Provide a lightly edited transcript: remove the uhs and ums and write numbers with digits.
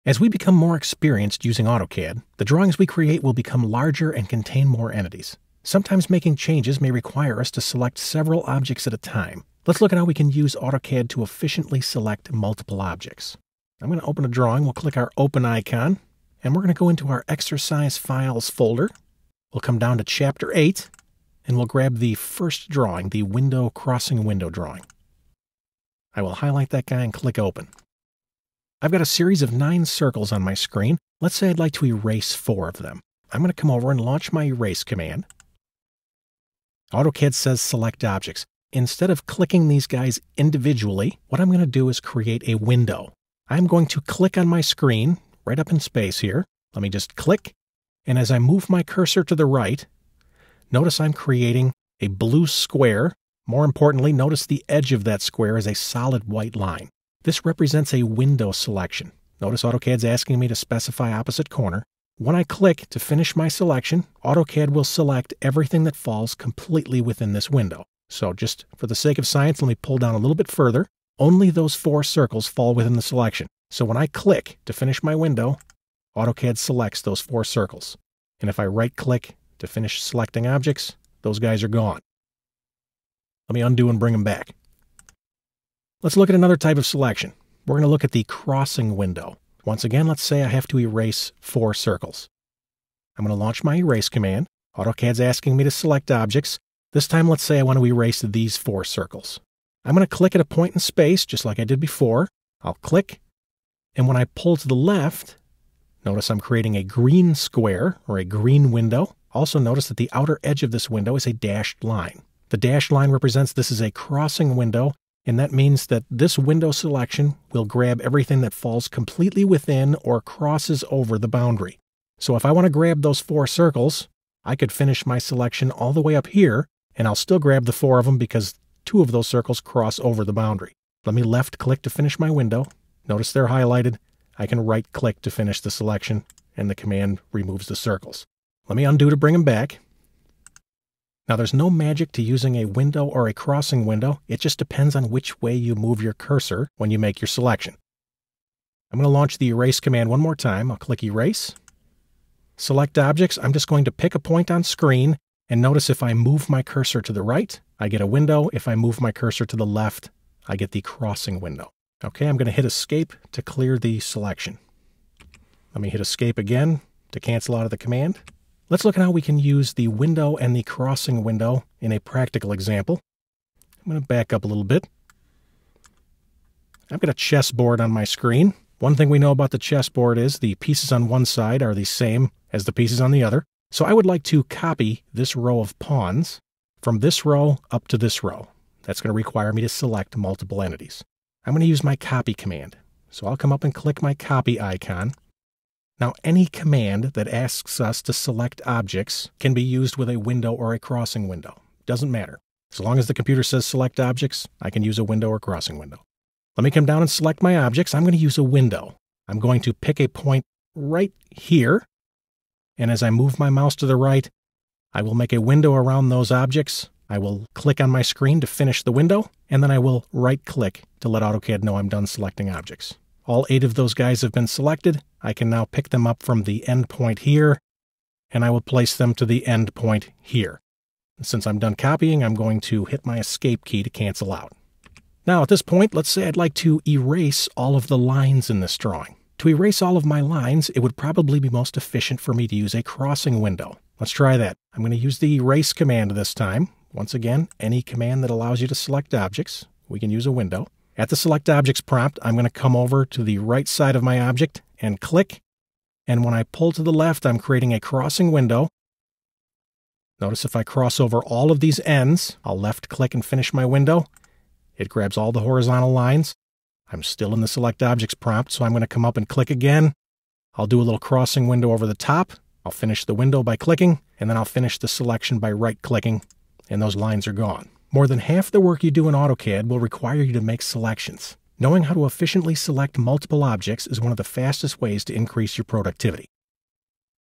As we become more experienced using AutoCAD, the drawings we create will become larger and contain more entities. Sometimes making changes may require us to select several objects at a time. Let's look at how we can use AutoCAD to efficiently select multiple objects. I'm going to open a drawing. We'll click our Open icon, and we're going to go into our Exercise Files folder. We'll come down to Chapter 8, and we'll grab the first drawing, the Window Crossing Window drawing. I will highlight that guy and click Open. I've got a series of 9 circles on my screen. Let's say I'd like to erase 4 of them. I'm going to come over and launch my Erase command. AutoCAD says Select Objects. Instead of clicking these guys individually, what I'm going to do is create a window. I'm going to click on my screen, right up in space here. Let me just click, and as I move my cursor to the right, notice I'm creating a blue square. More importantly, notice the edge of that square is a solid white line. This represents a window selection. Notice AutoCAD's asking me to specify opposite corner. When I click to finish my selection, AutoCAD will select everything that falls completely within this window. So just for the sake of science, let me pull down a little bit further. Only those 4 circles fall within the selection. So when I click to finish my window, AutoCAD selects those 4 circles. And if I right-click to finish selecting objects, those guys are gone. Let me undo and bring them back. Let's look at another type of selection. We're going to look at the crossing window. Once again, let's say I have to erase 4 circles. I'm going to launch my Erase command. AutoCAD's asking me to select objects. This time, let's say I want to erase these 4 circles. I'm going to click at a point in space, just like I did before. I'll click, and when I pull to the left, notice I'm creating a green square, or a green window. Also notice that the outer edge of this window is a dashed line. The dashed line represents this is a crossing window, and that means that this window selection will grab everything that falls completely within or crosses over the boundary. So if I want to grab those 4 circles, I could finish my selection all the way up here, and I'll still grab the 4 of them because 2 of those circles cross over the boundary. Let me left-click to finish my window. Notice they're highlighted. I can right-click to finish the selection, and the command removes the circles. Let me undo to bring them back. Now, there's no magic to using a window or a crossing window. It just depends on which way you move your cursor when you make your selection. I'm going to launch the Erase command one more time. I'll click Erase. Select Objects. I'm just going to pick a point on screen, and notice if I move my cursor to the right, I get a window. If I move my cursor to the left, I get the crossing window. Okay, I'm going to hit Escape to clear the selection. Let me hit Escape again to cancel out of the command. Let's look at how we can use the window and the crossing window in a practical example. I'm going to back up a little bit. I've got a chessboard on my screen. One thing we know about the chessboard is the pieces on one side are the same as the pieces on the other. So I would like to copy this row of pawns from this row up to this row. That's going to require me to select multiple entities. I'm going to use my Copy command. So I'll come up and click my Copy icon. Now, any command that asks us to select objects can be used with a window or a crossing window. Doesn't matter. As long as the computer says select objects, I can use a window or crossing window. Let me come down and select my objects. I'm going to use a window. I'm going to pick a point right here. And as I move my mouse to the right, I will make a window around those objects. I will click on my screen to finish the window, and then I will right-click to let AutoCAD know I'm done selecting objects. All 8 of those guys have been selected. I can now pick them up from the end point here, and I will place them to the end point here. And since I'm done copying, I'm going to hit my Escape key to cancel out. Now, at this point, let's say I'd like to erase all of the lines in this drawing. To erase all of my lines, it would probably be most efficient for me to use a crossing window. Let's try that. I'm going to use the Erase command this time. Once again, any command that allows you to select objects, we can use a window. At the Select Objects prompt, I'm going to come over to the right side of my object and click. And when I pull to the left, I'm creating a crossing window. Notice if I cross over all of these ends, I'll left-click and finish my window. It grabs all the horizontal lines. I'm still in the Select Objects prompt, so I'm going to come up and click again. I'll do a little crossing window over the top. I'll finish the window by clicking, and then I'll finish the selection by right-clicking, and those lines are gone. More than half the work you do in AutoCAD will require you to make selections. Knowing how to efficiently select multiple objects is one of the fastest ways to increase your productivity.